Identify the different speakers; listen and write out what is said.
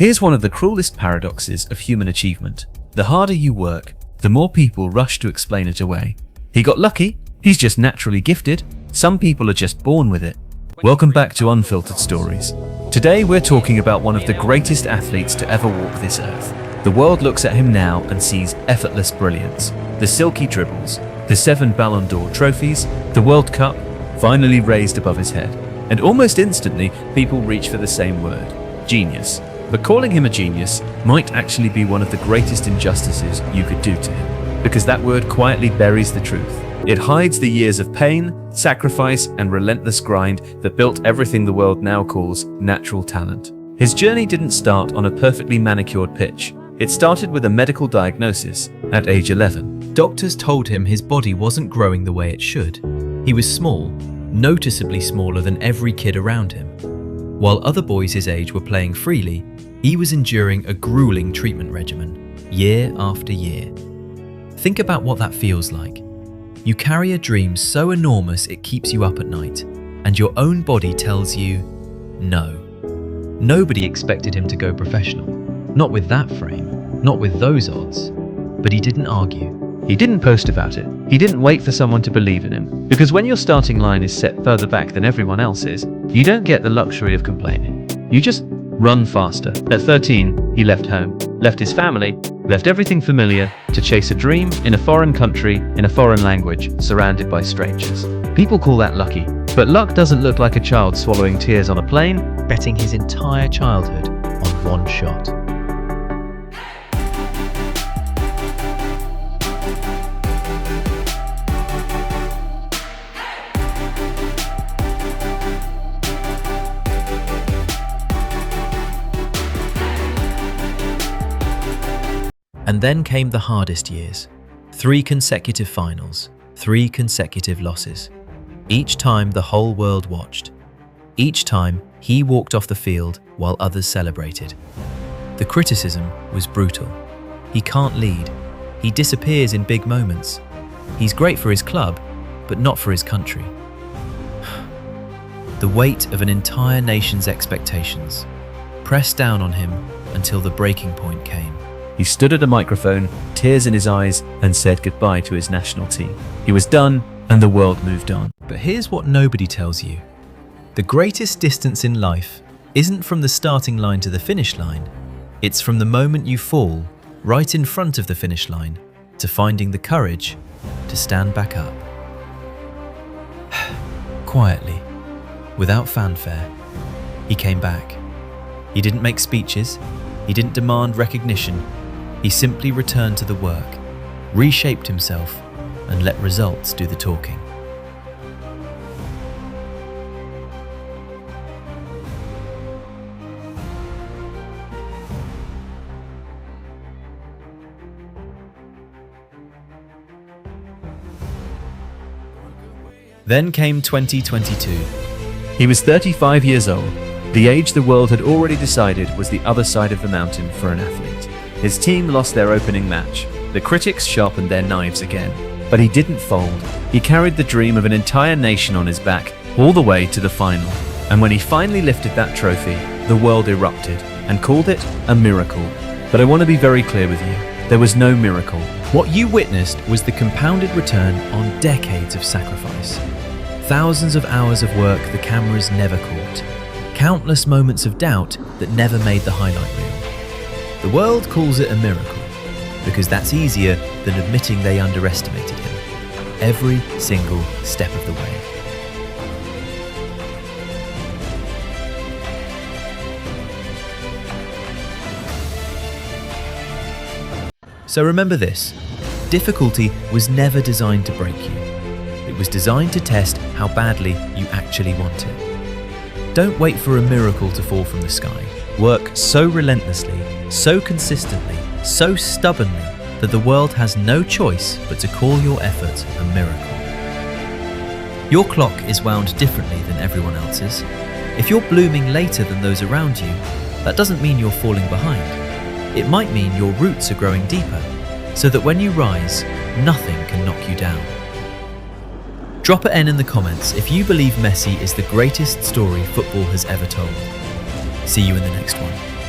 Speaker 1: Here's one of the cruelest paradoxes of human achievement. The harder you work, the more people rush to explain it away. He got lucky, he's just naturally gifted, some people are just born with it. Welcome back to Unfiltered Stories. Today we're talking about one of the greatest athletes to ever walk this earth. The world looks at him now and sees effortless brilliance. The silky dribbles, the 7 Ballon d'Or trophies, the World Cup finally raised above his head. And almost instantly, people reach for the same word, genius. But calling him a genius might actually be one of the greatest injustices you could do to him, because that word quietly buries the truth. It hides the years of pain, sacrifice, and relentless grind that built everything the world now calls natural talent. His journey didn't start on a perfectly manicured pitch. It started with a medical diagnosis at age 11.
Speaker 2: Doctors told him his body wasn't growing the way it should. He was small, noticeably smaller than every kid around him. While other boys his age were playing freely, he was enduring a grueling treatment regimen, year after year. Think about what that feels like. You carry a dream so enormous it keeps you up at night, and your own body tells you, no. Nobody expected him to go professional. Not with that frame, not with those odds. But he didn't argue.
Speaker 1: He didn't post about it. He didn't wait for someone to believe in him. Because when your starting line is set further back than everyone else's, you don't get the luxury of complaining. You just run faster. At 13, he left home, left his family, left everything familiar to chase a dream in a foreign country, in a foreign language, surrounded by strangers. People call that lucky. But luck doesn't look like a child swallowing tears on a plane,
Speaker 2: Betting his entire childhood on one shot. And then came the hardest years. 3 consecutive finals, 3 consecutive losses. Each time the whole world watched. Each time he walked off the field while others celebrated. The criticism was brutal. He can't lead. He disappears in big moments. He's great for his club, but not for his country. The weight of an entire nation's expectations pressed down on him until the breaking point came.
Speaker 1: He stood at a microphone, tears in his eyes, and said goodbye to his national team. He was done, and the world moved on.
Speaker 2: But here's what nobody tells you. The greatest distance in life isn't from the starting line to the finish line. It's from the moment you fall, right in front of the finish line, to finding the courage to stand back up. Quietly, without fanfare, he came back. He didn't make speeches. He didn't demand recognition. He simply returned to the work, reshaped himself, and let results do the talking. Then came 2022.
Speaker 1: He was 35 years old, the age the world had already decided was the other side of the mountain for an athlete. His team lost their opening match. The critics sharpened their knives again. But he didn't fold. He carried the dream of an entire nation on his back all the way to the final. And when he finally lifted that trophy, the world erupted and called it a miracle. But I want to be very clear with you. There was no miracle.
Speaker 2: What you witnessed was the compounded return on decades of sacrifice. Thousands of hours of work the cameras never caught. Countless moments of doubt that never made the highlight reel. The world calls it a miracle because that's easier than admitting they underestimated him every single step of the way. So remember this, difficulty was never designed to break you. It was designed to test how badly you actually want it. Don't wait for a miracle to fall from the sky. Work so relentlessly, so consistently, so stubbornly that the world has no choice but to call your effort a miracle. Your clock is wound differently than everyone else's. If you're blooming later than those around you, that doesn't mean you're falling behind. It might mean your roots are growing deeper, so that when you rise, nothing can knock you down. Drop an N in the comments if you believe Messi is the greatest story football has ever told. See you in the next one.